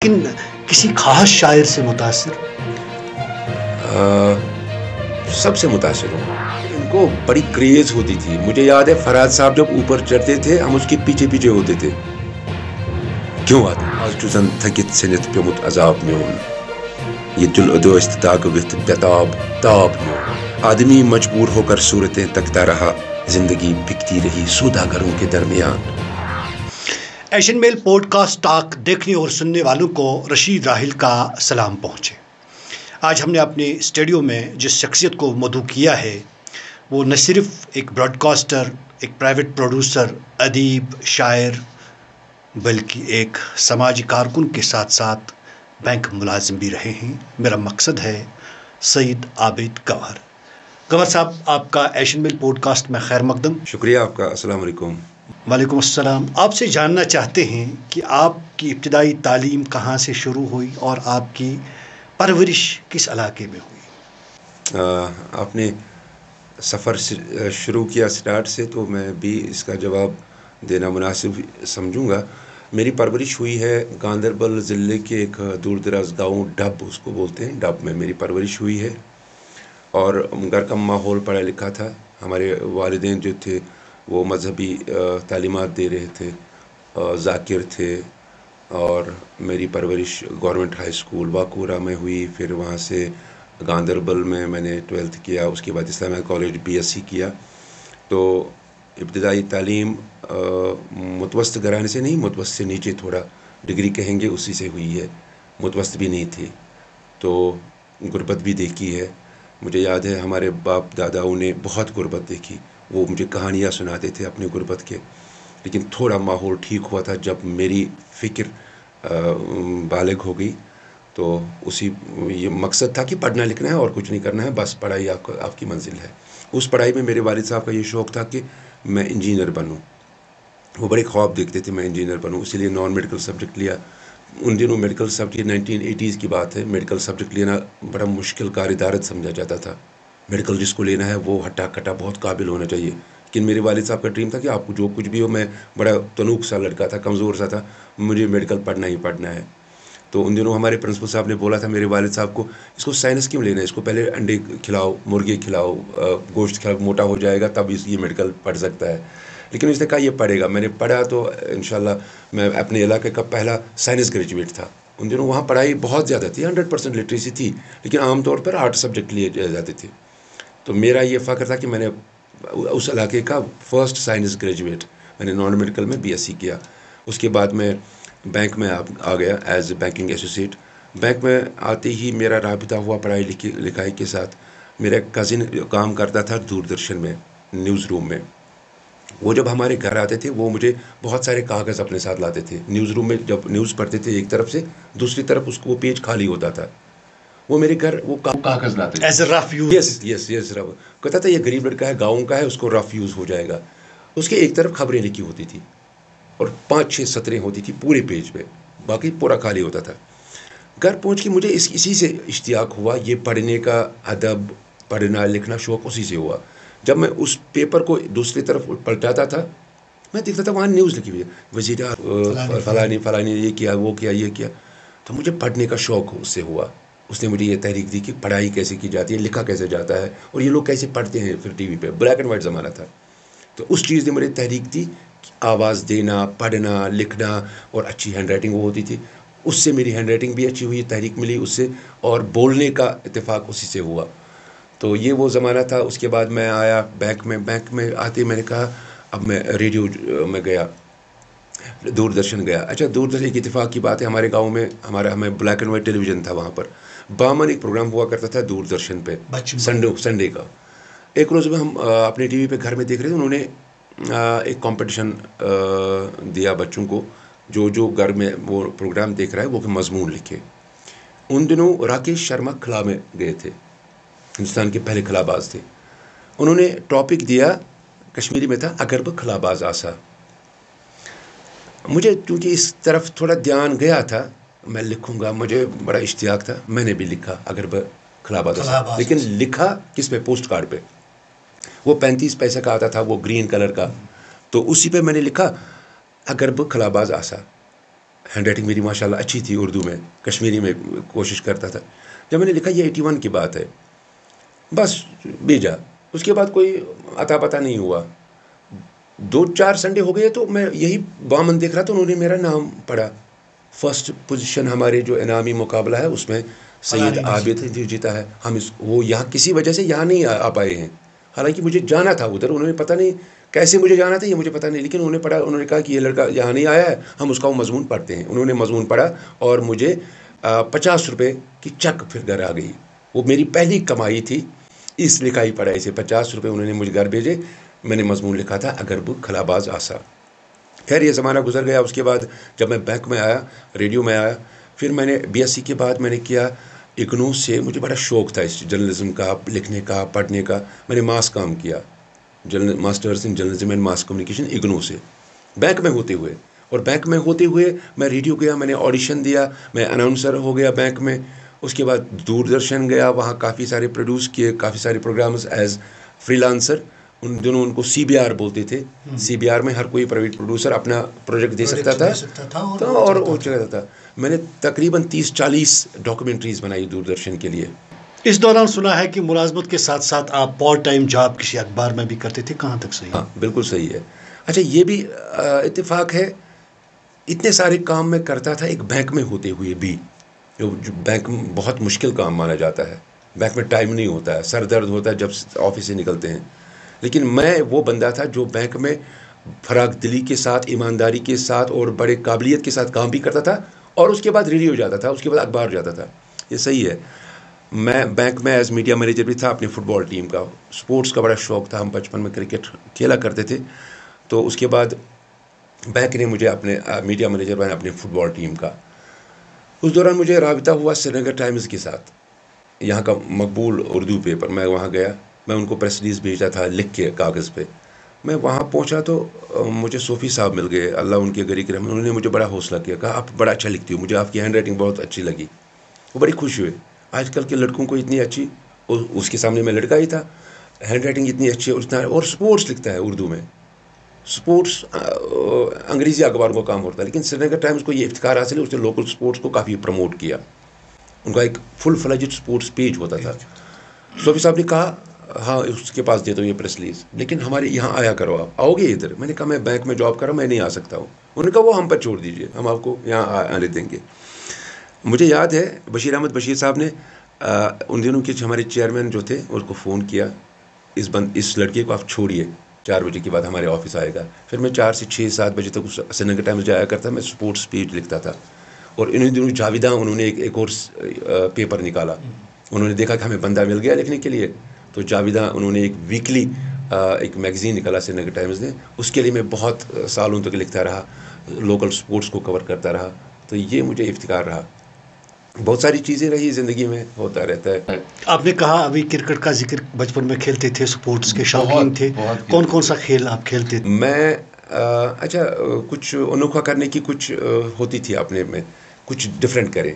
لیکن کسی خاص شاعر سے متاثر؟ سب سے متاثر ہوں. ان کو بڑی کریز ہوتی تھی. مجھے یاد ہے فرحاد صاحب جب اوپر چڑھتے تھے ہم اس کے پیچھے پیچھے ہوتے تھے. کیوں آتے آج چوزن تھکت سنت پیومت عذاب میون یہ دل ادوست داغوت بتاب تاب میون. آدمی مجبور ہو کر صورتیں تکتا رہا, زندگی بکتی رہی سوداگروں کے درمیان. ایشین میل پوڈ کاسٹ ٹاک دیکھنے اور سننے والوں کو رشید راحل کا سلام پہنچے. آج ہم نے اپنے اسٹوڈیو میں جس شخصیت کو مدعو کیا ہے وہ نہ صرف ایک براڈ کاسٹر, ایک پرائیویٹ پروڈیوسر, ادیب, شاعر, بلکہ ایک سماجی کارکن کے ساتھ ساتھ بینک ملازم بھی رہے ہیں. میرا مقصد ہے سعید عابد گوہر. گوہر صاحب, آپ کا ایشین میل پوڈ کاسٹ میں خیر مقدم. شکریہ آپ کا. السلام علیکم. وعلیکم السلام. آپ سے جاننا چاہتے ہیں کہ آپ کی ابتدائی تعلیم کہاں سے شروع ہوئی اور آپ کی پرورش کس علاقے میں ہوئی؟ آپ نے سفر شروع کیا سٹارٹ سے, تو میں بھی اس کا جواب دینا مناسب سمجھوں گا. میری پرورش ہوئی ہے گاندربل ضلع کے ایک دور دراز گاؤں ڈب, اس کو بولتے ہیں, ڈب میں میری پرورش ہوئی ہے. اور گھر کا ماحول پڑھا لکھا تھا. ہمارے والدین جو تھے وہ مذہبی تعلیمات دے رہے تھے, ذاکر تھے. اور میری پرورش گورنمنٹ ہائی اسکول واکورہ میں ہوئی. پھر وہاں سے گاندربل میں نے 12th کیا. اس کے بعد اسلامیہ کالج BSc کیا. تو ابتدائی تعلیم متوسط گھرانے سے نہیں, متوسط سے نیچے تھوڑا ڈگری کہیں گے اسی سے ہوئی ہے. متوسط بھی نہیں تھی, تو غربت بھی دیکھی ہے. مجھے یاد ہے ہمارے باپ داداؤں نے بہت غربت دیکھی. وہ مجھے کہانیاں سناتے تھے اپنی غربت کے. لیکن تھوڑا ماحول ٹھیک ہوا تھا جب میری فکر بالغ ہو گئی. تو اسی یہ مقصد تھا کہ پڑھنا لکھنا ہے اور کچھ نہیں کرنا ہے, بس پڑھائی آپ کی منزل ہے. اس پڑھائی میں میرے والد صاحب کا یہ شوق تھا کہ میں انجینئر بنوں. وہ بڑے خواب دیکھتے تھے میں انجینئر بنوں, اسی لیے نان میڈیکل سبجیکٹ لیا. ان دنوں میڈیکل سبجیکٹ 1980s کی بات ہے, میڈیکل سبجیکٹ لینا بڑا مشکل کار ادارت سمجھا جاتا تھا. میڈیکل جس کو لینا ہے وہ ہٹا کٹا بہت قابل ہونا چاہیے. لیکن میرے والد صاحب کا ڈریم تھا کہ آپ کو جو کچھ بھی ہو, میں بڑا تنوک سا لڑکا تھا, کمزور سا تھا, مجھے میڈیکل پڑھنا ہی پڑھنا ہے. تو ان دنوں ہمارے پرنسپل صاحب نے بولا تھا میرے والد صاحب کو, اس کو سائنس کیوں لینا ہے, اس کو پہلے انڈے کھلاؤ, مرغے کھلاؤ, گوشت کھلاؤ, موٹا ہو جائے گا تب یہ میڈیکل پڑھ سکتا ہے. لیکن اس نے کہا یہ پڑھے گا. میں نے پڑھا تو انشاءاللہ میں اپنے علاقے کا پہلا سائنس گریجویٹ تھا. ان دنوں وہاں پڑھائی بہت زیادہ تھی, 100% لٹریسی تھی, لیکن عام طور پر 8 سبجیکٹ لیے جاتے تھے. تو میرا یہ فخر تھا کہ میں نے اس علاقے کا فرسٹ سائنس گریجویٹ, میں نے نان میڈیکل میں BSc کیا. اس کے بعد میں بینک میں آ گیا as a banking associate. Bank میں آتے ہی میرا رابطہ ہوا پڑھائی لکھائی کے ساتھ. میرا ایک کزن کام کرتا تھا دوردرشن میں, نیوز روم میں. وہ جب ہمارے گھر آتے تھے وہ مجھے بہت سارے کاغذ اپنے ساتھ لاتے تھے. نیوز روم میں جب نیوز پڑھتے تھے ایک طرف سے, دوسری طرف اس کو وہ پیج خالی ہوتا تھا. وہ میرے گھر وہ کاغذ لاتے ایز اے رف یوز. یس رف. کہتا تھا یہ غریب لڑکا ہے, گاؤں کا ہے, اس کو رف یوز ہو جائے گا. اس کے ایک طرف خبریں لکھی ہوتی تھی اور 5-6 سطریں ہوتی تھی پورے پیج پہ, باقی پورا خالی ہوتا تھا. گھر پہنچ کے مجھے اسی سے اشتیاق ہوا, یہ پڑھنے کا ادب, پڑھنا لکھنا شوق اسی سے ہوا. جب میں اس پیپر کو دوسری طرف پلٹاتا تھا میں دیکھتا تھا وہاں نیوز لکھی ہوئی ہے, وزیر فلانی یہ کیا وہ کیا یہ کیا. تو مجھے پڑھنے کا شوق اس سے ہوا. اس نے مجھے یہ تحریک دی کہ پڑھائی کیسے کی جاتی ہے, لکھا کیسے جاتا ہے, اور یہ لوگ کیسے پڑھتے ہیں. پھر TV پہ بلیک اینڈ وائٹ زمانہ تھا, تو اس چیز نے مجھے تحریک دی کہ آواز دینا, پڑھنا لکھنا, اور اچھی ہینڈ رائٹنگ وہ ہوتی تھی. اس سے میری ہینڈ رائٹنگ بھی اچھی ہوئی, تحریک ملی اس سے, اور بولنے کا اتفاق اسی سے ہوا. تو یہ وہ زمانہ تھا. اس کے بعد میں آیا بینک میں آتے میں نے کہا اب میں ریڈیو میں گیا, دوردرشن گیا. اچھا دوردرشن ایک اتفاق کی بات ہے, ہمارے گاؤں میں ہمیں black and white television تھا. وہاں پر بامن ایک پروگرام ہوا کرتا تھا دوردرشن پہ سنڈے کا. ایک روز میں ہم اپنے TV پہ گھر میں دیکھ رہے تھے, انہوں نے ایک کمپٹیشن دیا بچوں کو, جو گھر میں وہ پروگرام دیکھ رہا ہے وہ مضمون لکھے. ان دنوں راکیش شرما خلا میں گئے تھے, ہندوستان کے پہلے خلا باز تھے. انہوں نے ٹاپک دیا, کشمیری میں تھا اگر بہ خلا باز آسا. مجھے کیونکہ اس طرف تھوڑا دھیان گیا تھا, میں لکھوں گا, مجھے بڑا اشتیاق تھا. میں نے بھی لکھا اگر بہ خلا باز آسا, لیکن لکھا کس پہ, پوسٹ کارڈ پہ. وہ 35 پیسے کا آتا تھا, وہ گرین کلر کا. تو اسی پہ میں نے لکھا اگر بہ خلا باز آسا. ہینڈ رائٹنگ میری ماشاءاللہ اچھی تھی اردو میں، کشمیری میں کوشش کرتا تھا. جب میں نے لکھا یہ 81 کی بات ہے، بس بھیجا. اس کے بعد کوئی عطا پتہ نہیں ہوا. 2-4 سنڈے ہو گئے تو میں یہی بامن دیکھ رہا تھا، انہوں نے میرا نام پڑھا. فرسٹ پوزیشن ہمارے جو انعامی مقابلہ ہے اس میں سید عابد جیتا ہے. ہم وہ یہاں کسی وجہ سے یہاں نہیں آ پائے ہیں، حالانکہ مجھے جانا تھا ادھر. انہوں نے پتہ نہیں کیسے مجھے جانا تھا، یہ مجھے پتہ نہیں، لیکن انہوں نے پڑھا. انہوں نے کہا کہ یہ لڑکا یہاں نہیں آیا ہے، ہم اس کا وہ مضمون پڑھتے ہیں. انہوں نے مضمون پڑھا اور مجھے 50 روپے کی چیک پھر گھر آ گئی. وہ میری پہلی کمائی تھی اس لکھائی پڑھائی سے. 50 روپے انہوں نے مجھے گھر بھیجے. میں نے مضمون لکھا تھا اگر بک خلاباز آسا. خیر یہ زمانہ گزر گیا. اس کے بعد جب میں بینک میں آیا، ریڈیو میں آیا، پھر میں نے BSc کے بعد میں نے کیا اگنو سے. مجھے بڑا شوق تھا اس جرنلزم کا، لکھنے کا، پڑھنے کا. میں نے ماس کام کیا، masters in journalism and mass communication IGNOU سے، بینک میں ہوتے ہوئے. اور بینک میں ہوتے ہوئے میں ریڈیو گیا، میں نے آڈیشن دیا، میں اناؤنسر ہو گیا بینک میں. اس کے بعد دوردرشن گیا، وہاں کافی سارے پروڈیوس کیے، کافی سارے پروگرامز ایز فری لانسر. ان دنوں ان کو CBR بولتے تھے. CBR میں ہر کوئی پرائیویٹ پروڈیوسر اپنا پروجیکٹ دے سکتا تھا اور وہ چلاتا تھا. میں نے تقریباً 30-40 ڈاکومنٹریز بنائی دوردرشن کے لیے. اس دوران سنا ہے کہ ملازمت کے ساتھ ساتھ آپ پارٹ ٹائم جاب کسی اخبار میں بھی کرتے تھے، کہاں تک صحیح؟ ہاں بالکل صحیح ہے. اچھا یہ بھی اتفاق ہے، اتنے سارے کام میں کرتا تھا ایک بینک میں ہوتے ہوئے بھی. جو بینک بہت مشکل کام مانا جاتا ہے. بینک میں ٹائم نہیں ہوتا ہے، سر درد ہوتا ہے جب آفس سے نکلتے ہیں. لیکن میں وہ بندہ تھا جو بینک میں فراغ دلی کے ساتھ، ایمانداری کے ساتھ اور بڑے قابلیت کے ساتھ کام بھی کرتا تھا. اور اس کے بعد ریڈیو جاتا تھا، اس کے بعد اخبار جاتا تھا. یہ صحیح ہے. میں بینک میں ایز میڈیا مینیجر بھی تھا اپنی فٹ بال ٹیم کا. سپورٹس کا بڑا شوق تھا، ہم بچپن میں کرکٹ کھیلا کرتے تھے. تو اس کے بعد بینک نے مجھے اپنے میڈیا مینیجر بنایا اپنی فٹ بال ٹیم کا. اس دوران مجھے رابطہ ہوا سری نگر ٹائمز کے ساتھ، یہاں کا مقبول اردو پیپر. میں وہاں گیا، میں ان کو پریس ریلیز بھیجا تھا لکھ کے کاغذ پہ. میں وہاں پہنچا تو مجھے صوفی صاحب مل گئے، اللہ ان کے گھر کرم. انہوں نے مجھے بڑا حوصلہ کیا، کہا آپ بڑا اچھا لکھتی ہو، مجھے آپ کی ہینڈ رائٹنگ بہت اچھی لگی. وہ بڑی خوش ہوئے. آج کل کے لڑکوں کو اتنی اچھی، اس کے سامنے میں لڑکا ہی تھا، ہینڈ رائٹنگ اتنی اچھی اور سپورٹس لکھتا ہے اردو میں. سپورٹس انگریزی اخباروں کا کام ہوتا ہے، لیکن سری نگر ٹائمز کو یہ افتخار حاصل ہے، اس نے لوکل سپورٹس کو کافی پروموٹ کیا. ان کا ایک فل فلیجڈ سپورٹس پیج ہوتا تھا. صوفی صاحب نے کہا ہاں اس کے پاس دیتا ہوں یہ پریس ریلیز، لیکن ہمارے یہاں آیا کرو، آپ آؤ گے ادھر؟ میں نے کہا میں بینک میں جاب کر رہا ہوں، میں نہیں آ سکتا ہوں. انہوں نے کہا وہ ہم پر چھوڑ دیجیے، ہم آپ کو یہاں آنے دیں گے. مجھے یاد ہے بشیر احمد بشیر صاحب نے ان دنوں کے ہمارے چیئرمین جو تھے اس کو فون کیا، اس لڑکے کو آپ چھوڑیے، 4 بجے کے بعد ہمارے آفس آئے گا. پھر میں 4 سے 6-7 بجے تک سری نگر ٹائمز جایا کرتا، میں سپورٹس پیج لکھتا تھا. اور انہیں دنوں جاویداں انہوں نے ایک اور پیپر نکالا. انہوں نے دیکھا کہ ہمیں بندہ مل گیا لکھنے کے لیے، تو جاویداں انہوں نے ایک ویکلی ایک میگزین نکالا سری نگر ٹائمز نے. اس کے لیے میں بہت سالوں تک لکھتا رہا، لوکل سپورٹس کو کور کرتا رہا. تو یہ مجھے افتخار رہا. بہت ساری چیزیں رہی زندگی میں، ہوتا رہتا ہے. آپ نے کہا ابھی کرکٹ کا ذکر، بچپن میں کھیلتے تھے، سپورٹس کے شوقین تھے، کون کون سا کھیل آپ کھیلتے تھے؟ میں اچھا کچھ انوکھا کرنے کی کچھ ہوتی تھی اپنے میں، کچھ ڈفرینٹ کریں.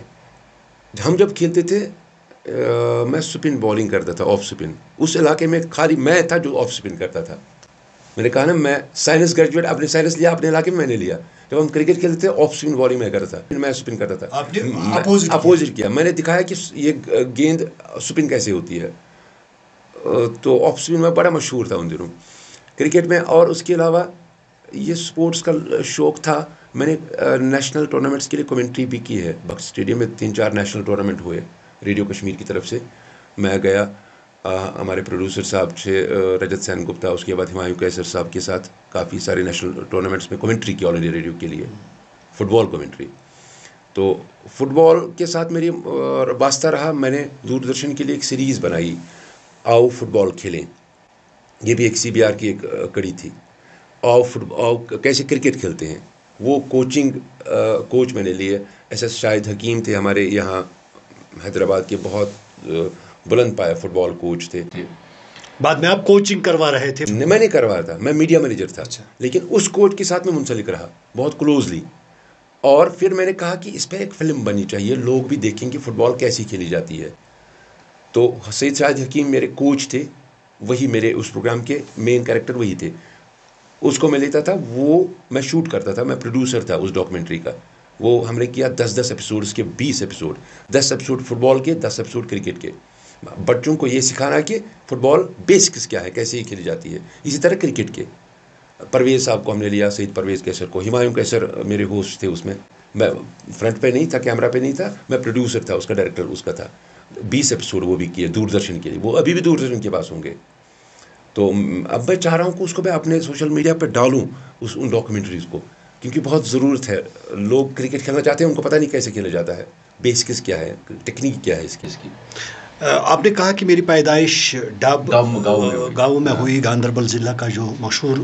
ہم جب کھیلتے تھے میں سپن بالنگ کرتا تھا، آف سپن. اس علاقے میں خالی میں تھا جو آف سپن کرتا تھا. میں نے کہا نا میں سائنس گریجویٹ، اپنے سائنس لیا اپنے علاقے میں میں نے لیا. جب ہم کرکٹ کھیلتے تھے آف سپن بالنگ میں کرتا تھا، میں سپن کرتا تھا. اپوزٹ کیا، میں نے دکھایا کہ یہ گیند سپن کیسے ہوتی ہے. تو آف سپن میں بڑا مشہور تھا ان دنوں کرکٹ میں. اور اس کے علاوہ یہ سپورٹس کا شوق تھا. میں نے نیشنل ٹورنامنٹس کے لیے کمنٹری بھی کی ہے. بخش اسٹیڈیم میں 3-4 نیشنل ٹورنامنٹ ہوئے ریڈیو کشمیر کی طرف سے. میں گیا، ہمارے پروڈیوسر صاحب تھے رجت سین گپتا، اس کے بعد ہمایوں کیسر صاحب کے ساتھ کافی سارے نیشنل ٹورنامنٹس میں کمنٹری کی آل انڈیا ریڈیو کے لیے، فٹ بال کمنٹری. تو فٹ بال کے ساتھ میری واسطہ رہا. میں نے دوردرشن کے لیے ایک سیریز بنائی، آؤ فٹ بال کھیلیں. یہ بھی ایک CBR کی ایک کڑی تھی. آؤ کیسے کرکٹ کھیلتے ہیں، وہ کوچ میں نے لیے. SS شاہد حکیم تھے ہمارے یہاں حیدرآباد کے، بہت بلند پائے فٹ بال کوچ تھے. بعد میں آپ کوچنگ کروا رہے تھے؟ میں نہیں کروا تھا، میں میڈیا مینیجر تھا. لیکن اس کوچ کے ساتھ میں منسلک رہا بہت کلوزلی. اور پھر میں نے کہا کہ اس پہ ایک فلم بننی چاہیے، لوگ بھی دیکھیں کہ فٹ بال کیسی کھیلی جاتی ہے. تو سید شاہد حکیم میرے کوچ تھے، وہی میرے اس پروگرام کے مین کریکٹر وہی تھے. اس کو میں لیتا تھا، وہ میں شوٹ کرتا تھا، میں پروڈیوسر تھا اس ڈاکومنٹری کا. وہ ہم نے کیا 10 ایپیسوڈ کے 20 ایپیسوڈ، 10 ایپیسوڈ فٹ بال کے، 10 ایپیسوڈ کرکٹ کے. بچوں کو یہ سکھانا کہ فٹ بال بیسکس کیا ہے، کیسے یہ کھیلی جاتی ہے. اسی طرح کرکٹ کے پرویز صاحب کو ہم نے لیا، سعید پرویز کیسر کو، ہمایوں کیسر میرے ہوسٹ تھے اس میں. میں فرنٹ پہ نہیں تھا، کیمرہ پہ نہیں تھا، میں پروڈیوسر تھا، اس کا ڈائریکٹر اس کا تھا. 20 ایپیسوڈ وہ بھی کیے دوردرشن کے لیے، وہ ابھی بھی دوردرشن کے پاس ہوں گے. تو اب میں چاہ رہا ہوں کہ اس کو میں اپنے سوشل میڈیا پہ ڈالوں ان ڈاکیومنٹریز کو، کیونکہ بہت ضرورت ہے. لوگ کرکٹ کھیلنا چاہتے ہیں، ان کو پتہ نہیں کیسے کھیلا جاتا ہے، بیسکس کیا ہے، ٹیکنیک کیا ہے اس کی. آپ نے کہا کہ میری پیدائش گاؤں میں ہاں. ہوئی، گاندربل ضلع کا جو مشہور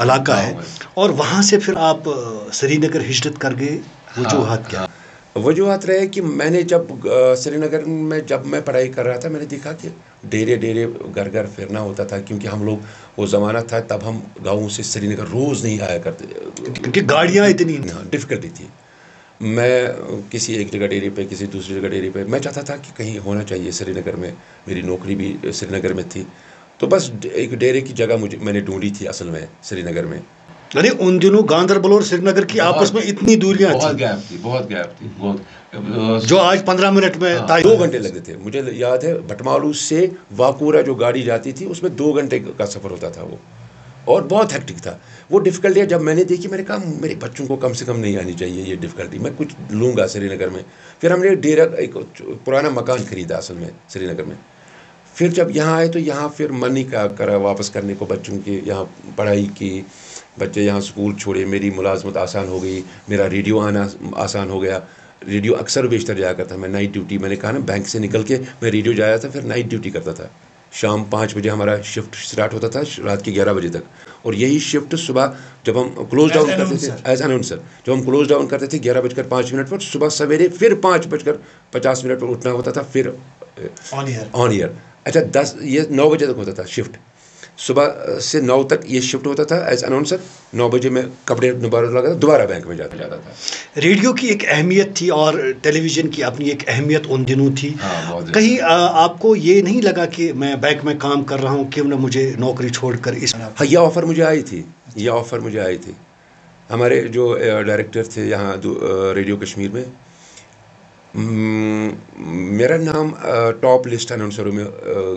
علاقہ ہے، گاؤں ہے. اور وہاں سے پھر آپ سری نگر ہجرت کر گئے. وجوہات کیا؟ وجوہات رہے کہ میں نے جب سری نگر میں جب میں پڑھائی کر رہا تھا، میں نے دیکھا کہ ڈیرے گھر گھر پھرنا ہوتا تھا، کیونکہ ہم لوگ وہ زمانہ تھا تب ہم گاؤں سے سری نگر روز نہیں آیا کرتے، کیونکہ گاڑیاں اتنی ڈفیکلٹی تھی. میں کسی ایک جگہ ڈیرے پہ، کسی دوسری جگہ ڈیرے پہ، میں چاہتا تھا کہ کہیں ہونا چاہیے سری نگر میں. میری نوکری بھی سری نگر میں تھی، تو بس ایک ڈیرے کی جگہ میں نے ڈھونڈی تھی اصل میں سری نگر میں. یعنی ان دنوں گاندربل اور سری نگر کی آپس میں اتنی دوریاں تھیں، بہت گیپ تھی. جو آج 15 منٹ میں 2 گھنٹے لگتے تھے. مجھے یاد ہے بٹمالو سے واکورا جو گاڑی جاتی تھی اس میں 2 گھنٹے کا سفر ہوتا تھا وہ، اور بہت ہیکٹک تھا. وہ ڈفیکلٹی جب میں نے دیکھی، میں نے کہا میرے بچوں کو کم سے کم نہیں آنی چاہیے یہ ڈفیکلٹی، میں کچھ لوں گا سری نگر میں. پھر ہم نے ڈیرا ایک پرانا مکان خریدا اصل میں سری نگر میں. پھر جب یہاں آئے تو یہاں پھر من نہیں کرا واپس کرنے کو بچوں کی. یہاں پڑھائی کی، بچے یہاں اسکول چھوڑے، میری ملازمت آسان ہو گئی، میرا ریڈیو آنا آسان ہو گیا. ریڈیو اکثر و بیشتر جایا کرتا. میں نائٹ ڈیوٹی، میں نے کہا نا، بینک سے نکل کے میں ریڈیو جایا تھا، پھر نائٹ ڈیوٹی کرتا تھا. شام 5 بجے ہمارا شفٹ اسٹارٹ ہوتا تھا، رات کے 11 بجے تک. اور یہی شفٹ صبح جب ہم کلوز ڈاؤن کرتے تھے ایز اناؤنسر، جب ہم کلوز ڈاؤن کرتے تھے 11:05 پر، صبح سویرے پھر 5:50 پر اٹھنا ہوتا تھا، پھر آن ایئر. اچھا یہ 9 بجے تک ہوتا تھا شفٹ. صبح سے 9 تک یہ شفٹ ہوتا تھا ایز اناؤنسر. 9 بجے میں کپڑے دوبارہ بینک میں جاتا تھا. ریڈیو کی ایک اہمیت تھی اور ٹیلی ویژن کی اپنی ایک اہمیت ان دنوں تھی. کہیں آپ کو یہ نہیں لگا کہ میں بینک میں کام کر رہا ہوں، کیوں نہ مجھے نوکری چھوڑ کر اس؟ ہاں، یہ آفر مجھے آئی تھی. ہمارے جو ڈائریکٹر تھے یہاں ریڈیو کشمیر میں، میرا نام ٹاپ لسٹ اناؤنسروں میں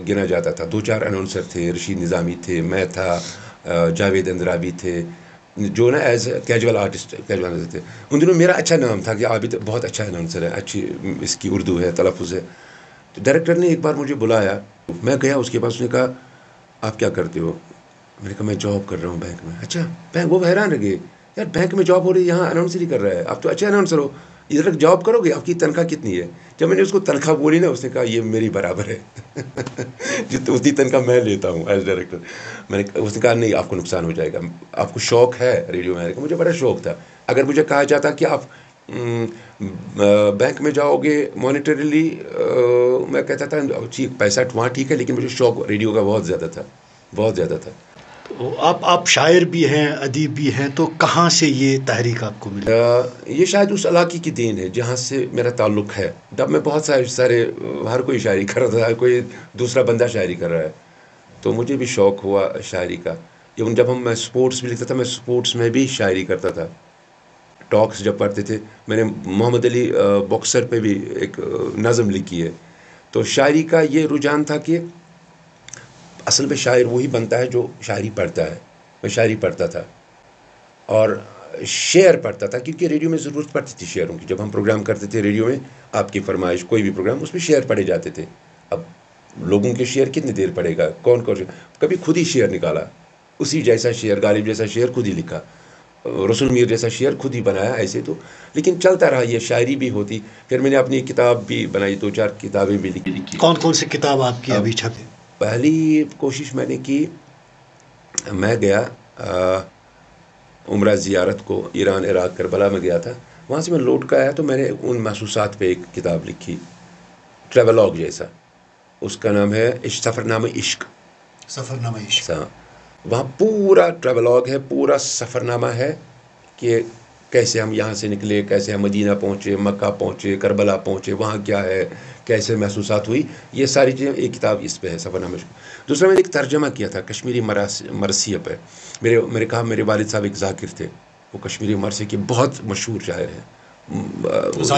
گنا جاتا تھا. 2-4 اناؤنسر تھے، رشید نظامی تھے، میں تھا، جاوید اندرابی تھے، جو نا ایز کیجول آرٹسٹ کیجول تھے. ان دنوں میرا اچھا نام تھا کہ عابد بہت اچھا اناؤنسر ہے، اچھی اس کی اردو ہے، تلفظ ہے. تو ڈائریکٹر نے ایک بار مجھے بلایا، میں گیا اس کے پاس. اس نے کہا آپ کیا کرتے ہو؟ میں نے کہا میں جاب کر رہا ہوں بینک میں. اچھا بینک؟ وہ حیران رہ گئے، یار بینک میں جاب ہو رہی ہے، یہاں اناؤنسر ہی کر رہا ہے، آپ تو اچھے اناؤنسر ہو، ادھر جاب کرو گے، آپ کی تنخواہ کتنی ہے؟ جب میں نے اس کو تنخواہ بولی نا، اس نے کہا یہ میری برابر ہے اتنی تنخواہ میں لیتا ہوں ایز ڈائریکٹر. اس نے کہا نہیں، آپ کو نقصان ہو جائے گا. آپ کو شوق ہے ریڈیو میں؟ مجھے بڑا شوق تھا. اگر مجھے کہا جاتا کہ آپ بینک میں جاؤ گے مانیٹریلی، میں کہتا تھا پیسہ وہاں ٹھیک ہے، لیکن مجھے شوق ریڈیو کا بہت زیادہ تھا. آپ شاعر بھی ہیں، ادیب بھی ہیں، تو کہاں سے یہ تحریک آپ کو ملی؟ یہ شاید اس علاقے کی دین ہے جہاں سے میرا تعلق ہے. جب میں بہت سارے ہر کوئی شاعری کر رہا تھا، ہر کوئی دوسرا بندہ شاعری کر رہا ہے، تو مجھے بھی شوق ہوا شاعری کا. ایون جب میں اسپورٹس بھی لکھتا تھا، میں اسپورٹس میں بھی شاعری کرتا تھا. ٹاکس جب پڑھتے تھے، میں نے محمد علی باکسر پہ بھی ایک نظم لکھی ہے. تو شاعری کا یہ رجحان تھا کہ اصل میں شاعر وہی بنتا ہے جو شاعری پڑھتا ہے. میں شاعری پڑھتا تھا اور شعر پڑھتا تھا، کیونکہ ریڈیو میں ضرورت پڑتی تھی شعروں کی. جب ہم پروگرام کرتے تھے ریڈیو میں، آپ کی فرمائش کوئی بھی پروگرام، اس میں شعر پڑھے جاتے تھے. اب لوگوں کے شعر کتنی دیر پڑھے گا، کون کبھی خود ہی شعر نکالا، اسی جیسا شعر، غالب جیسا شعر خود ہی لکھا، رسول میر جیسا شعر خود ہی بنایا ایسے. تو لیکن چلتا رہا، یہ شاعری بھی ہوتی. پھر میں نے اپنی کتاب بھی بنائی، 2-4 کتابیں بھی لکھی. کون سی کتاب آپ کی ابھی چھپی؟ پہلی کوشش میں نے کی، میں گیا عمرہ زیارت کو، ایران، عراق، کربلا میں گیا تھا. وہاں سے میں لوٹ کر آیا تو میں نے ان محسوسات پہ ایک کتاب لکھی، ٹریولاگ جیسا. اس کا نام ہے سفرنامہ عشق. وہاں پورا ٹریولاگ ہے، پورا سفرنامہ ہے کہ کیسے ہم یہاں سے نکلے، کیسے ہم مدینہ پہنچے، مکہ پہنچے، کربلا پہنچے، وہاں کیا ہے، کیسے محسوسات ہوئی. یہ ساری چیزیں ایک کتاب اس پہ ہے، سفرنامہ. دوسرا میں نے ایک ترجمہ کیا تھا کشمیری مرثیہ پہ. میرے والد صاحب ایک ذاکر تھے، وہ کشمیری مرثیہ کے بہت مشہور شاعر ہیں.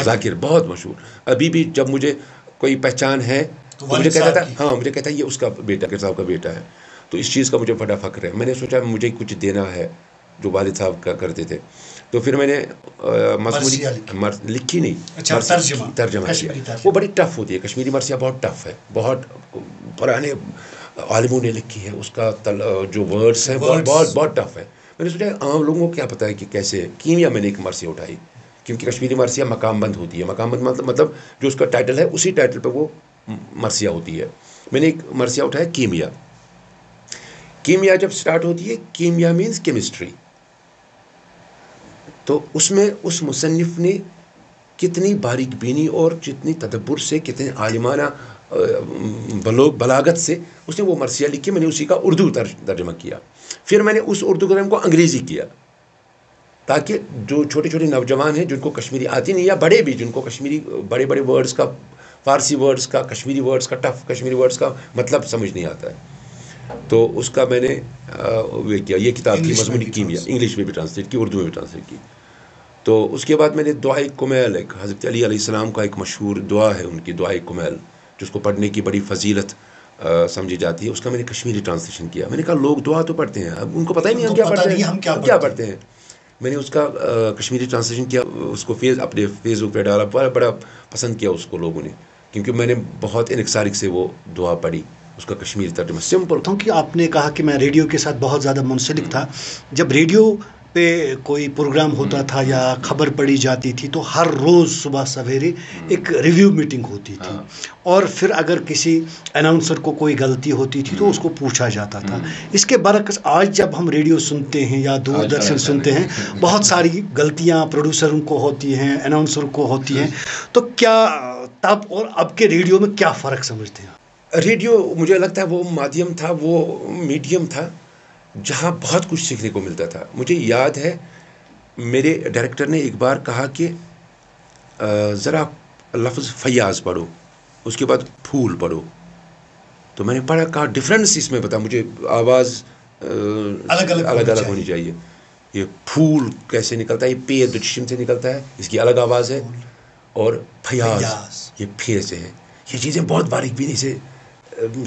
ذاکر بہت مشہور. ابھی بھی جب مجھے کوئی پہچان ہے تو مجھے کہتا تھا ہاں مجھے کہتا ہے یہ اس کا بیٹا ذاکر صاحب کا بیٹا ہے. تو اس چیز کا مجھے بڑا فخر ہے. میں نے سوچا مجھے کچھ دینا ہے جو والد صاحب کا کرتے تھے. تو پھر میں نے لکھی نہیں, ترجمہ کیا. وہ بڑی ٹف ہوتی ہے, کشمیری مرثیہ بہت ٹف ہے, بہت پرانے عالموں نے لکھی ہے, اس کا جو ورڈس ہیں بہت بہت ٹف ہے. میں نے سوچا عام لوگوں کو کیا پتہ ہے کہ کیسے. کیمیا میں نے ایک مرثیہ اٹھائی, کیونکہ کشمیری مرثیہ مقام بند ہوتی ہے. مقام بند مطلب جو اس کا ٹائٹل ہے اسی ٹائٹل پہ وہ مرثیہ ہوتی ہے. میں نے ایک مرثیہ اٹھایا کیمیا. کیمیا جب سٹارٹ ہوتی ہے, کیمیا مینس کیمسٹری, تو اس میں اس مصنف نے کتنی باریک بینی اور جتنی تدبر سے, کتنے عالمانہ بلاغت سے اس نے وہ مرثیہ لکھی. میں نے اسی کا اردو ترجمہ کیا. پھر میں نے اس اردو ترجمے کو انگریزی کیا, تاکہ جو چھوٹے چھوٹے نوجوان ہیں جن کو کشمیری آتی نہیں, یا بڑے بھی جن کو کشمیری بڑے بڑے ورڈز کا, فارسی ورڈز کا, کشمیری ورڈز کا, ٹف کشمیری ورڈز کا مطلب سمجھ نہیں آتا ہے. تو اس کا میں نے وہ کیا. یہ کتاب تھی مضمونی کیمیا, انگلش میں بھی ٹرانسلیٹ کی, اردو میں بھی ٹرانسلیٹ کی. تو اس کے بعد میں نے دعائے کمیل, ایک حضرت علی علیہ السلام کا ایک مشہور دعا ہے ان کی, دعائے کمیل, جس کو پڑھنے کی بڑی فضیلت سمجھی جاتی ہے. اس کا میں نے کشمیری ٹرانسلیشن کیا. میں نے کہا لوگ دعا تو پڑھتے ہیں, اب ان کو پتہ ہی نہیں ہم کیا پڑھتے ہیں, ہم کیا پڑھتے ہیں. میں نے اس کا کشمیری ٹرانسلیشن کیا, اس کو اپنے فیس بک پہ ڈالا. بڑا پسند کیا اس کو لوگوں نے, کیونکہ میں نے بہت انکساری سے وہ دعا پڑھی. اس کا کشمیری ترجمہ سمپل. کیونکہ آپ نے کہا کہ میں ریڈیو کے ساتھ بہت زیادہ منسلک تھا. جب ریڈیو پہ کوئی پروگرام ہوتا تھا یا خبر پڑھی جاتی تھی تو ہر روز صبح سویرے ایک ریویو میٹنگ ہوتی تھی, اور پھر اگر کسی اناؤنسر کو کوئی غلطی ہوتی تھی تو اس کو پوچھا جاتا تھا. اس کے برعکس آج جب ہم ریڈیو سنتے ہیں یا دوردرشن سنتے ہیں, بہت ساری غلطیاں پروڈیوسروں کو ہوتی ہیں, اناؤنسر کو ہوتی ہیں. تو کیا تب اور اب کے ریڈیو میں کیا فرق سمجھتے ہیں؟ ریڈیو مجھے لگتا ہے وہ مادھیم تھا, وہ میڈیم تھا جہاں بہت کچھ سیکھنے کو ملتا تھا. مجھے یاد ہے میرے ڈائریکٹر نے ایک بار کہا کہ ذرا لفظ فیاض پڑھو, اس کے بعد پھول پڑھو. تو میں نے پڑھا, کہا ڈفرینس اس میں بتا, مجھے آواز الگ الگ ہونی چاہیے. یہ پھول کیسے نکلتا ہے, یہ پے دچشم سے نکلتا ہے, اس کی الگ آواز ہے, اور فیاض یہ پھے سے ہے. یہ چیزیں بہت باریک بینی سے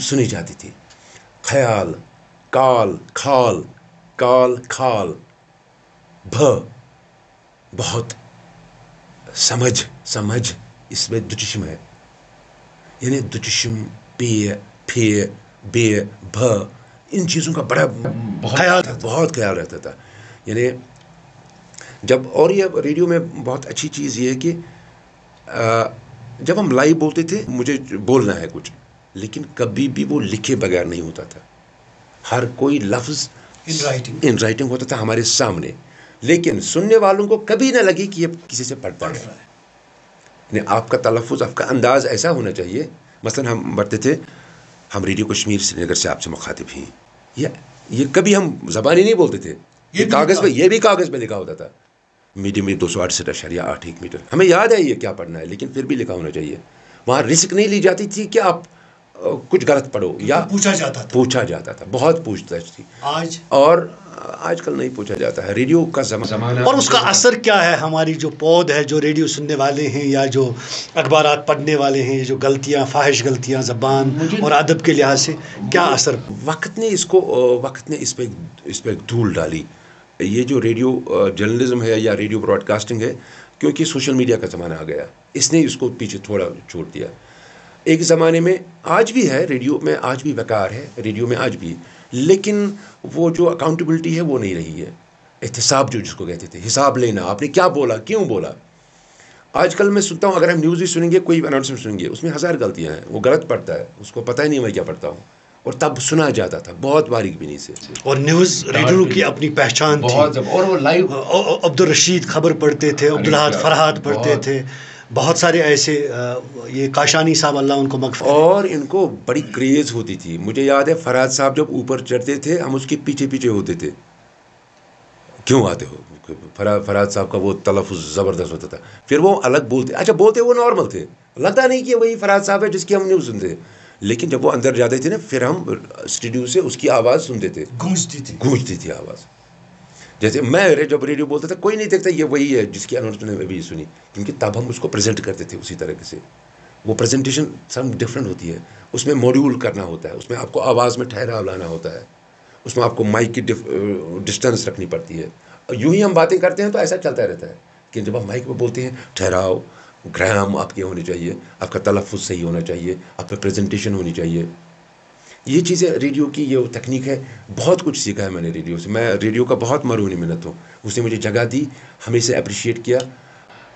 سنی جاتی تھی. خیال, کال, کھال, کال, کھال, بہت سمجھ اس میں دچشم ہے, یعنی دچشم, پے, پھے, بے, ان چیزوں کا بڑا بہت خیال رہتا تھا. یعنی جب, اور یہ ریڈیو میں بہت اچھی چیز یہ ہے کہ جب ہم لائیو بولتے تھے, مجھے بولنا ہے کچھ, لیکن کبھی بھی وہ لکھے بغیر نہیں ہوتا تھا. ہر کوئی لفظ ان رائٹنگ ہوتا تھا ہمارے سامنے, لیکن سننے والوں کو کبھی نہ لگے کہ یہ کسی سے پڑھتا ہے. یعنی آپ کا تلفظ, آپ کا انداز ایسا ہونا چاہیے. مثلا ہم بڑھتے تھے, ہم ریڈیو کشمیر سری نگر سے آپ سے مخاطب ہیں, یہ کبھی ہم زبانی نہیں بولتے تھے, یہ کاغذ پہ, یہ بھی کاغذ پہ لکھا ہوتا تھا. میڈیم میں 268.81 میٹر, ہمیں یاد ہے یہ کیا پڑھنا ہے, لیکن پھر بھی لکھا ہونا چاہیے. وہاں رسک نہیں لی جاتی تھی کہ آپ کچھ غلط پڑھو, یا پوچھا جاتا تھا. بہت پوچھتاچھ تھی. اور آج کل نہیں پوچھا جاتا ہے. ریڈیو کا زمانہ, اور اس کا اثر کیا ہے ہماری جو پود ہے, جو ریڈیو سننے والے ہیں یا جو اخبارات پڑھنے والے ہیں, جو غلطیاں, فاحش غلطیاں زبان اور ادب کے لحاظ سے کیا اثر؟ وقت نے اس پہ ایک دھول ڈالی. یہ جو ریڈیو جرنلزم ہے یا ریڈیو براڈ کاسٹنگ ہے, کیونکہ سوشل میڈیا کا زمانہ آ گیا, اس نے اس کو پیچھے تھوڑا چھوڑ دیا. ایک زمانے میں, آج بھی ہے ریڈیو میں, آج بھی وقار ہے ریڈیو میں آج بھی, لیکن وہ جو اکاؤنٹیبلٹی ہے وہ نہیں رہی ہے. احتساب جس کو کہتے تھے, حساب لینا, آپ نے کیا بولا, کیوں بولا. آج کل میں سنتا ہوں, اگر ہم نیوز بھی سنیں گے, کوئی اناؤنسمنٹ سنیں گے, اس میں 1000 غلطیاں ہیں, وہ غلط پڑھتا ہے, اس کو پتہ ہی نہیں میں کیا پڑھتا ہوں. اور تب سنا جاتا تھا بہت باریک بینی سے. اور نیوز ریڈیو کی اپنی پہچان تھی, اور وہ لائیو عبدالرشید خبر پڑھتے تھے, عبدالحاد فرحات پڑھتے تھے, بہت سارے ایسے, یہ کاشانی صاحب اللہ ان کو مغفرت. اور ان کو بڑی کریز ہوتی تھی. مجھے یاد ہے فرحات صاحب جب اوپر چڑھتے تھے, ہم اس کے پیچھے ہوتے تھے, کیوں آتے ہو. فرحات صاحب کا وہ تلفظ زبردست ہوتا تھا. پھر وہ الگ بولتے, اچھا بولتے وہ نارمل تھے, لگتا نہیں کہ وہی فرحات صاحب ہے جس کی ہم نیوز سنتے. لیکن جب وہ اندر جاتے تھے نا, پھر ہم اسٹوڈیو سے اس کی آواز سنتے تھے, گونجتی تھی آواز. جیسے میں جب ریڈیو بولتا تھا کوئی نہیں دیکھتا یہ وہی ہے جس کی اناؤنسمنٹ نے ابھی سنی، کیونکہ تب ہم اس کو پریزنٹ کرتے تھے اسی طرح سے. وہ پریزنٹیشن سم ڈفرینٹ ہوتی ہے، اس میں ماڈیول کرنا ہوتا ہے، اس میں آپ کو آواز میں ٹھہراؤ لانا ہوتا ہے، اس میں آپ کو مائک کی ڈسٹینس رکھنی پڑتی ہے. یوں ہی ہم باتیں کرتے ہیں تو ایسا چلتا رہتا ہے، کہ جب آپ مائک پہ بولتے ہیں ٹھہراؤ، گرام آپ کے ہونی چاہیے، آپ کا تلفظ صحیح ہونا چاہیے، آپ کا پریزنٹیشن ہونی چاہیے. یہ چیزیں ریڈیو کی یہ تکنیک ہے. بہت کچھ سیکھا ہے میں نے ریڈیو سے. میں ریڈیو کا بہت مرہون منت ہوں. اس نے مجھے جگہ دی، ہمیشہ اپریشیٹ کیا.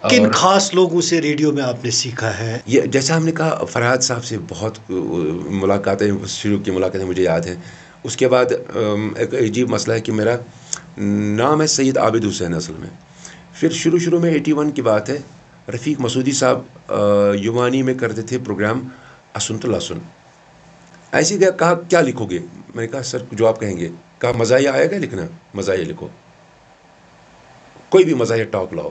کن خاص لوگوں سے ریڈیو میں آپ نے سیکھا ہے؟ یہ جیسا ہم نے کہا فرحات صاحب سے بہت ملاقاتیں، شروع کی ملاقاتیں مجھے یاد ہیں. اس کے بعد ایک عجیب مسئلہ ہے کہ میرا نام ہے سید عابد حسین اصل میں. پھر شروع میں 81 کی بات ہے، رفیق مسعودی صاحب یوانی میں کرتے تھے پروگرام اسن تو لسن. ایسے ہی کہا کیا لکھو گے؟ میں نے کہا سر جو آپ کہیں گے. کہا مزاحیہ آئے گا لکھنا؟ مزاحیہ لکھو، کوئی بھی مزاحیہ ٹاک لاؤ.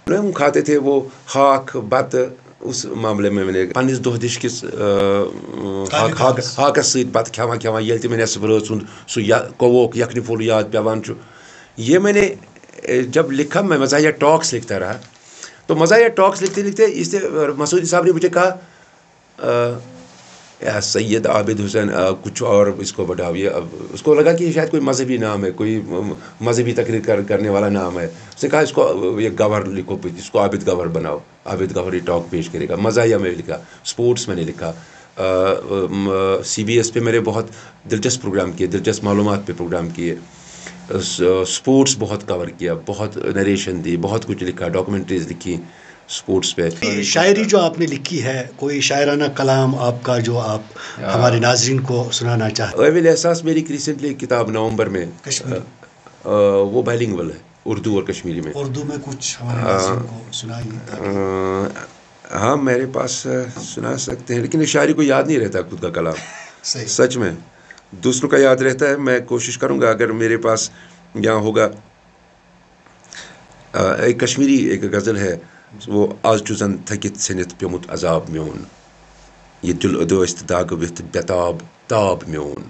ہم کھاتے تھے وہ ہاک بت. اس معاملے میں نے پنس دہ دش کس ہاکس ست بت کھیوان یل تم نصف رات سن سہ کووک یخنہ پھول یاد پیوان. یہ میں نے جب لکھا، میں مزاحیہ ٹاکس لکھتا رہا. تو مزاحیہ ٹاکس لکھتے لکھتے اس مسعودی صاحب نے مجھے کہا سید عابد حسین کچھ اور اس کو بڑھاؤ. یہ اس کو لگا کہ یہ شاید کوئی مذہبی نام ہے، کوئی مذہبی تقریر کرنے والا نام ہے. اس نے کہا اس کو یہ گور لکھو، اس کو عابد گور بناؤ. عابد گور یہ ٹاک پیش کرے گا. مزاحیہ میں لکھا، اسپورٹس میں نے لکھا. CBS پہ میرے بہت دلچسپ پروگرام کیے، دلچسپ معلومات پہ پروگرام کیے. اسپورٹس بہت کور کیا، بہت نریشن دی، بہت کچھ لکھا، ڈاکومنٹریز لکھی اسپورٹس پہ. شاعری جو آپ نے لکھی ہے، کوئی شاعرانہ کلام آپ کا جو آپ ہمارے ناظرین کو سنانا چاہتے ہیں؟ قابل احساس میری ریسنٹلی کتاب نومبر میں، وہ بائلنگول ہے، اردو اور کشمیری میں. اردو میں کچھ ہمارے ناظرین کو سنائیے. ہاں میرے پاس سنا سکتے ہیں، لیکن شاعری کو یاد نہیں رہتا خود کا کلام. سچ میں دوسروں کا یاد رہتا ہے. میں کوشش کروں گا اگر میرے پاس یہاں ہوگا. ایک کشمیری ایک غزل ہے، وہ آز چھ تھکت ژھنتھ پیومت عذاب میون، یہ دل اداس داغ وتھ بےتاب تاب میون،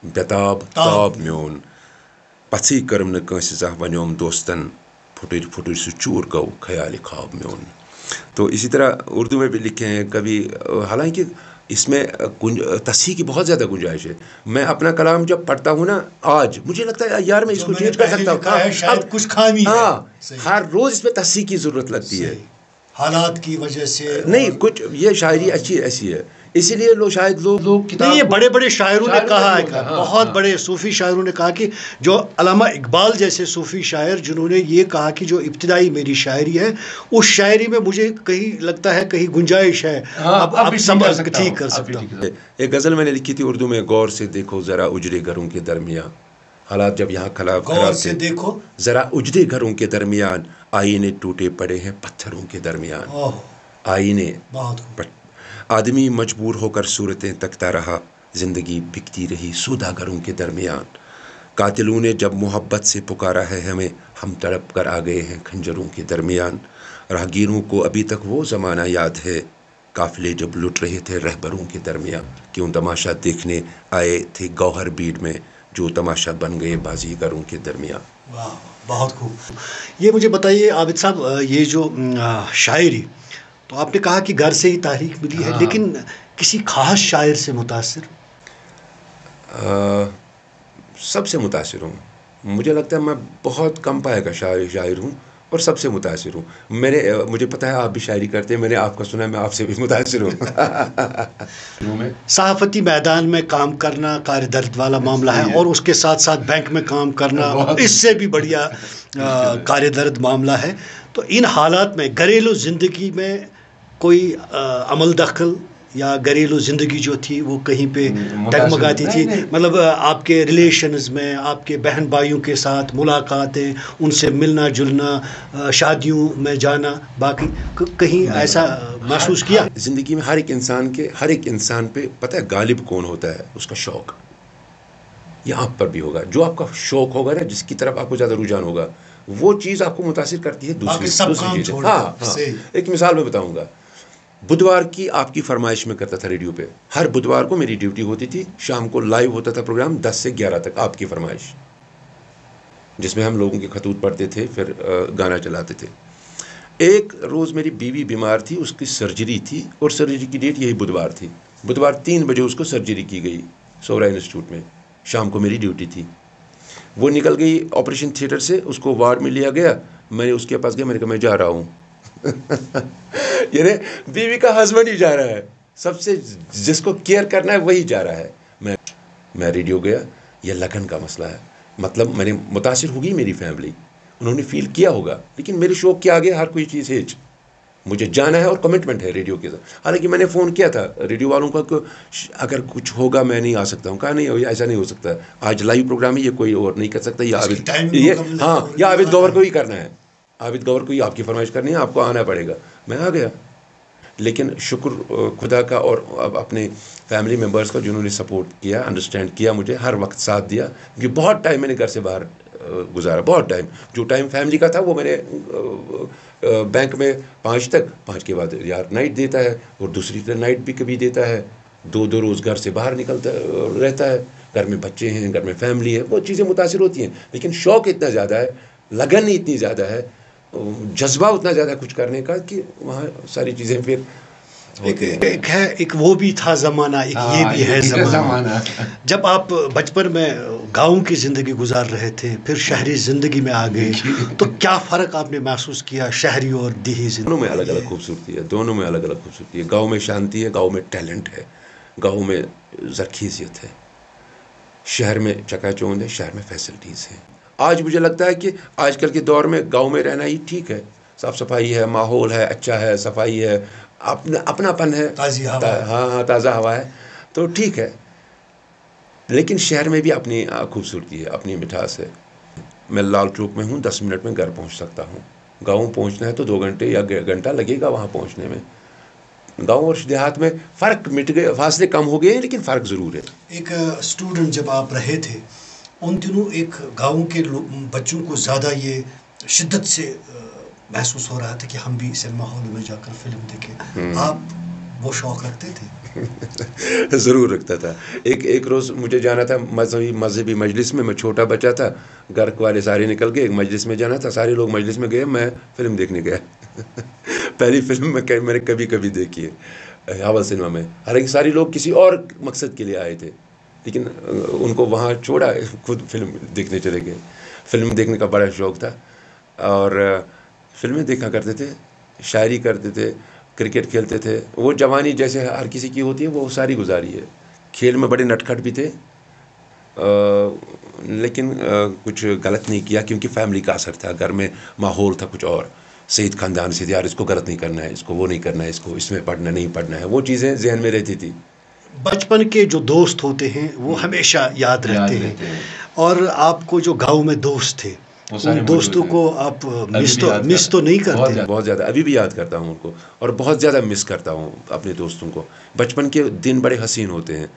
بےتاب تاب میون، پژھے کرم نہ کٲنٛسہِ زانٛہہ ونیوم دوستن، پھٹر پھٹر سُہ چوٗر گوٚو خیال خواب میون. تو اسی طرح اردو میں بھی لکھے ہیں کبھی. حالانکہ اس میں تصحیح کی بہت زیادہ گنجائش ہے. میں اپنا کلام جب پڑھتا ہوں نا آج، مجھے لگتا ہے یار میں اس کو چینج کر سکتا ہوں. کچھ خامی ہے. ہاں، ہر روز اس میں تصحیح کی ضرورت لگتی ہے، حالات کی وجہ سے نہیں کچھ. یہ شاعری اچھی ایسی ہے، اسی لیے شاید لوگ نہیں. یہ بڑے بڑے شاعروں نے کہا ہے، بہت بڑے صوفی شاعروں نے کہا کہ جو علامہ اقبال جیسے صوفی شاعر جنہوں نے یہ کہا کہ جو ابتدائی میری شاعری ہے، اس شاعری میں مجھے کہیں لگتا ہے کہیں گنجائش ہے، اب ٹھیک کر سکتا ہوں. ایک غزل میں نے لکھی تھی اردو میں، غور سے دیکھو ذرا اجڑے گھروں کے درمیان، حالات جب یہاں خراب سے دیکھو ذرا اجڑے گھروں کے درمیان، آئینے ٹوٹے پڑے ہیں پتھروں کے درمیان. آئینے آدمی مجبور ہو کر صورتیں تکتا رہا، زندگی بکتی رہی سوداگروں کے درمیان. قاتلوں نے جب محبت سے پکارا ہے ہمیں، ہم تڑپ کر آ گئے ہیں کھنجروں کے درمیان. راہگیروں کو ابھی تک وہ زمانہ یاد ہے، قافلے جب لٹ رہے تھے رہبروں کے درمیان. کیوں تماشا دیکھنے آئے تھے گوہر بیڑ میں، جو تماشا بن گئے بازیگروں کے درمیان. واہ، بہت خوب. یہ مجھے بتائیے عابد صاحب، یہ جو شاعری تو آپ نے کہا کہ گھر سے ہی تحریک ملی ہے، لیکن کسی خاص شاعر سے متاثر؟ سب سے متاثر ہوں. مجھے لگتا ہے میں بہت کم پائے کا شاعر ہوں اور سب سے متاثر ہوں. مجھے پتا ہے آپ بھی شاعری کرتے ہیں، میں نے آپ کا سنا ہے، میں آپ سے بھی متاثر ہوں. صحافتی میدان میں کام کرنا کار درد والا معاملہ ہے، اور اس کے ساتھ ساتھ بینک میں کام کرنا اس سے بھی بڑھیا کار درد معاملہ ہے. تو ان حالات میں گھریلو زندگی میں کوئی عمل دخل یا گھریلو زندگی جو تھی وہ کہیں پہ ڈگمگاتی تھی؟ مطلب آپ کے ریلیشنز میں، آپ کے بہن بھائیوں کے ساتھ ملاقاتیں، ان سے ملنا جلنا، شادیوں میں جانا، باقی کہیں ایسا محسوس کیا؟ زندگی میں ہر ایک انسان پہ پتہ ہے غالب کون ہوتا ہے؟ اس کا شوق. یہ آپ پر بھی ہوگا. جو آپ کا شوق ہوگا نا، جس کی طرف آپ کو زیادہ رجحان ہوگا، وہ چیز آپ کو متاثر کرتی ہے دوسری چیز. ہاں، ایک مثال میں بتاؤں گا. بدھوار کی آپ کی فرمائش میں کرتا تھا ریڈیو پہ. ہر بدھوار کو میری ڈیوٹی ہوتی تھی، شام کو لائیو ہوتا تھا پروگرام 10 سے 11 تک، آپ کی فرمائش. جس میں ہم لوگوں کے خطوط پڑھتے تھے، پھر گانا چلاتے تھے۔ ایک روز میری بیوی بیمار تھی، اس کی سرجری تھی، اور سرجری کی ڈیٹ یہی بدوار تھی۔ بدوار 3 بجے اس کو سرجری کی گئی سورا انسٹیٹیوٹ میں، شام کو میری ڈیوٹی تھی۔ وہ نکل گئی آپریشن تھیٹر سے، اس کو وارڈ میں لیا گیا، میں نے اس کے پاس گیا، میں نے کہا میں جا رہا ہوں۔ یعنی بیوی کا ہسبینڈ ہی جا رہا ہے، سب سے جس کو کیئر کرنا ہے وہی جا رہا ہے۔ میں ریڈیو گیا، یہ لگن کا مسئلہ ہے، مطلب میں نے متاثر ہوگی میری فیملی، انہوں نے فیل کیا ہوگا، لیکن میرے شوق کے آگے ہر کوئی چیز ہے، مجھے جانا ہے اور کمٹمنٹ ہے ریڈیو کے ساتھ۔ حالانکہ میں نے فون کیا تھا ریڈیو والوں کا کہ اگر کچھ ہوگا میں نہیں آ سکتا ہوں، کہا نہیں ایسا نہیں ہو سکتا، آج لائیو پروگرام ہے، یہ کوئی اور نہیں کر سکتا، یہ عابد گوہر کو ہی کرنا ہے، عابد گوہر کو ہی آپ کی فرمائش کرنی ہے، آپ کو آنا پڑے گا۔ میں آ گیا، لیکن شکر خدا کا اور اپنے فیملی ممبرس کا جنہوں نے سپورٹ کیا، انڈرسٹینڈ کیا، مجھے ہر وقت ساتھ دیا، کیونکہ بہت ٹائم میں نے گھر سے باہر گزارا، بہت ٹائم، جو ٹائم فیملی کا تھا وہ میں نے بینک میں 5 تک، 5 کے بعد یار نائٹ دیتا ہے، اور دوسری طرح نائٹ بھی کبھی دیتا ہے، 2 روز گھر سے باہر نکلتا رہتا ہے، گھر میں بچے ہیں، گھر میں فیملی ہے، وہ چیزیں متاثر ہوتی ہیں، لیکن شوق اتنا زیادہ ہے، لگن اتنی زیادہ ہے، جذبہ اتنا زیادہ کچھ کرنے کا کہ وہاں ساری چیزیں پھر ایک وہ بھی تھا زمانہ، ایک یہ بھی ہے زمانہ۔ جب آپ بچپن میں گاؤں کی زندگی گزار رہے تھے، پھر شہری زندگی میں آ گئے، تو کیا فرق آپ نے محسوس کیا شہری اور دیہی زندگی؟ دونوں میں الگ الگ خوبصورتی ہے، دونوں میں الگ الگ خوبصورتی ہے۔ گاؤں میں شانتی ہے، گاؤں میں ٹیلنٹ ہے، گاؤں میں زرخیزیت ہے، شہر میں چکا چوند ہے، شہر میں فیسلٹیز ہیں۔ آج مجھے لگتا ہے کہ آج کل کے دور میں گاؤں میں رہنا ہی ٹھیک ہے، صاف صفائی ہے، ماحول ہے، اچھا ہے، صفائی ہے، اپنا پن ہے، ہاں تازہ ہوا ہے، تو ٹھیک ہے۔ لیکن شہر میں بھی اپنی خوبصورتی ہے، اپنی مٹھاس ہے۔ میں لال چوک میں ہوں، 10 منٹ میں گھر پہنچ سکتا ہوں، گاؤں پہنچنا ہے تو 2 گھنٹے یا گھنٹہ لگے گا وہاں پہنچنے میں۔ گاؤں اور دیہات میں فرق مٹ گئے، فاصلے کم ہو گئے ہیں، لیکن فرق ضرور ہے۔ ایک اسٹوڈنٹ جب آپ رہے تھے ان دنوں، ایک گاؤں کے بچوں کو زیادہ یہ شدت سے محسوس ہو رہا تھا کہ ہم بھی سنیما ہال میں جا کر فلم دیکھیں، آپ وہ شوق رکھتے تھے؟ ضرور رکھتا تھا۔ ایک روز مجھے جانا تھا مذہبی مجلس میں، میں چھوٹا بچہ تھا، گھر والے سارے نکل گئے، ایک مجلس میں جانا تھا، سارے لوگ مجلس میں گئے، میں فلم دیکھنے گیا۔ پہلی فلم میں نے کبھی دیکھی ہے حاول سنیما میں، حالانکہ سارے لوگ کسی اور مقصد کے لیے آئے تھے، لیکن ان کو وہاں چھوڑا، خود فلم دیکھنے چلے گئے۔ فلم دیکھنے کا بڑا شوق تھا، اور فلمیں دیکھا کرتے تھے، شاعری کرتے تھے، کرکٹ کھیلتے تھے۔ وہ جوانی جیسے ہر کسی کی ہوتی ہے وہ ساری گزاری ہے۔ کھیل میں بڑے نٹ کھٹ بھی تھے، لیکن کچھ غلط نہیں کیا، کیونکہ فیملی کا اثر تھا، گھر میں ماحول تھا کچھ اور، سعید خاندان سے یار اس کو غلط نہیں کرنا ہے، اس کو وہ نہیں کرنا ہے، اس میں پڑھنا نہیں پڑھنا ہے، وہ چیزیں ذہن میں رہتی تھی۔ بچپن کے جو دوست ہوتے ہیں وہ ہمیشہ یاد رہتے ہیں، اور آپ کو جو گاؤں میں دوست تھے ان دوستوں کو آپ مس تو نہیں کرتے؟ بہت زیادہ، ابھی بھی یاد کرتا ہوں ان کو، اور بہت زیادہ مس کرتا ہوں اپنے دوستوں کو۔ بچپن کے دن بڑے حسین ہوتے ہیں،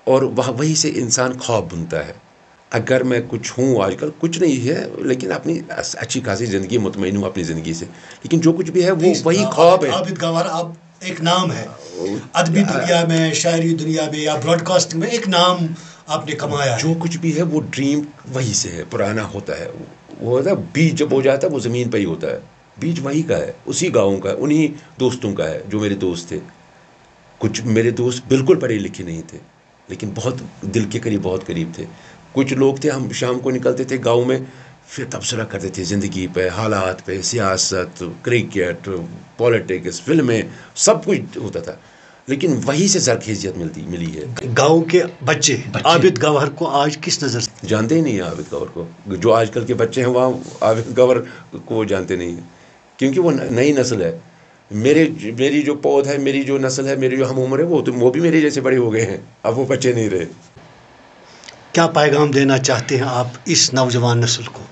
اور وہیں سے انسان خواب بنتا ہے۔ اگر میں کچھ ہوں آج کل، کچھ نہیں ہے، لیکن اپنی اچھی خاصی زندگی، مطمئن ہوں اپنی زندگی سے، لیکن جو کچھ بھی ہے وہ وہی خواب ہے۔ عابد گوہر اب ایک نام ہے ادبی دنیا میں، شاعری دنیا میں، یا براڈ کاسٹنگ میں، ایک نام آپ نے کمایا ہے۔ جو کچھ بھی ہے وہ ڈریم وہی سے ہے، پرانا ہوتا ہے، وہ ہوتا ہے بیج جب ہو جاتا ہے وہ زمین پہ ہی ہوتا ہے، بیج وہی کا ہے، اسی گاؤں کا ہے، انہی دوستوں کا ہے جو میرے دوست تھے۔ کچھ میرے دوست بالکل پڑھے لکھے نہیں تھے، لیکن بہت دل کے قریب، بہت قریب تھے۔ کچھ لوگ تھے، ہم شام کو نکلتے تھے گاؤں میں، پھر تبصرہ کرتے تھے زندگی پہ، حالات پہ، سیاست، کرکٹ، پالیٹکس، فلمیں، سب کچھ ہوتا تھا، لیکن وہی سے زرخیزیت ملی ہے۔ گاؤں کے بچے عابد گوہر کو آج کس نظر سے جانتے ہی نہیں ہیں عابد گوہر کو، جو آج کل کے بچے ہیں وہاں عابد گوہر کو وہ جانتے نہیں ہیں، کیونکہ وہ نئی نسل ہے۔ میری جو پود ہے، میری جو نسل ہے، میری جو ہم عمر ہے، وہ بھی میرے جیسے بڑے ہو گئے ہیں، اب وہ بچے نہیں رہے۔ کیا پیغام دینا چاہتے ہیں آپ اس نوجوان نسل کو؟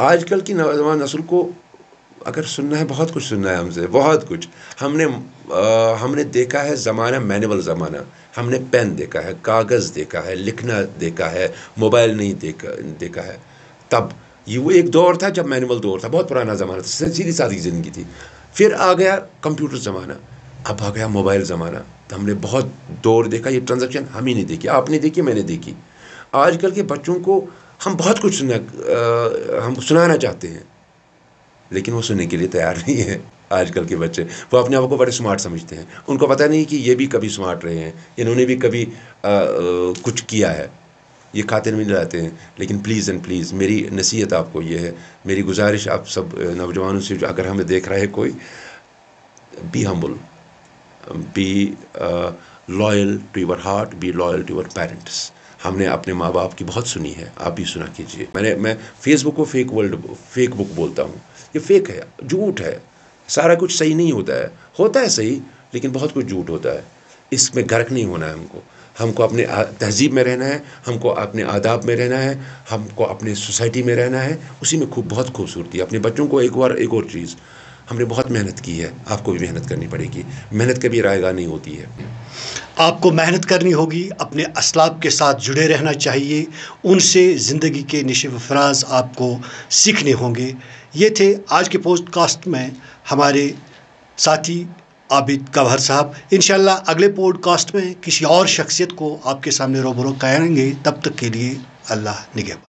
آج کل کی نوجوان نسل کو اگر سننا ہے، بہت کچھ سننا ہے ہم سے، بہت کچھ۔ ہم نے دیکھا ہے زمانہ، مینول زمانہ، ہم نے پین دیکھا ہے، کاغذ دیکھا ہے، لکھنا دیکھا ہے، موبائل نہیں دیکھا ہے۔ تب یہ وہ ایک دور تھا جب مینول دور تھا، بہت پرانا زمانہ تھا، سیدھی سادھی زندگی تھی۔ پھر آ گیا کمپیوٹر زمانہ، اب آ گیا موبائل زمانہ، تو ہم نے بہت دور دیکھا۔ یہ ٹرانزیکشن ہم ہی نہیں دیکھی، آپ نے دیکھی، میں نے دیکھی۔ آج کل کے بچوں کو ہم بہت کچھ ہم سنانا چاہتے ہیں، لیکن وہ سننے کے لیے تیار نہیں ہے آج کل کے بچے. وہ اپنے آپ کو بڑے سمارٹ سمجھتے ہیں، ان کو پتہ نہیں کہ یہ بھی کبھی سمارٹ رہے ہیں، انہوں نے بھی کبھی کچھ کیا ہے. یہ خاطر میں لاتے ہیں. لیکن پلیز اینڈ پلیز میری نصیحت آپ کو یہ ہے، میری گزارش آپ سب نوجوانوں سے، جو اگر ہمیں دیکھ رہا ہے کوئی، be humble, be loyal to your heart, be loyal to your parents. ہم نے اپنے ماں باپ کی بہت سنی ہے، آپ بھی سنا کیجیے. میں فیس بک کو فیک بک بولتا ہوں. یہ فیک ہے، جھوٹ ہے. سارا کچھ صحیح نہیں ہوتا ہے صحیح، لیکن بہت کچھ جھوٹ ہوتا ہے. اس میں غرق نہیں ہونا ہے ہم کو اپنے تہذیب میں رہنا ہے، ہم کو اپنے آداب میں رہنا ہے، ہم کو اپنے سوسائٹی میں رہنا ہے. اسی میں بہت خوبصورتی ہے. اپنے بچوں کو ایک اور چیز، ہم نے بہت محنت کی ہے، آپ کو بھی محنت کرنی پڑے گی. محنت کبھی رائے گاہ نہیں ہوتی ہے. آپ کو محنت کرنی ہوگی، اپنے اسلاف کے ساتھ جڑے رہنا چاہیے، ان سے زندگی کے نشو و فراز آپ کو سیکھنے ہوں گے. یہ تھے آج کے پوڈ کاسٹ میں ہمارے ساتھی عابد گوہر صاحب. انشاءاللہ اگلے پوڈ کاسٹ میں کسی اور شخصیت کو آپ کے سامنے روبرو کریں گے. تب تک کے لیے اللہ نگہبان.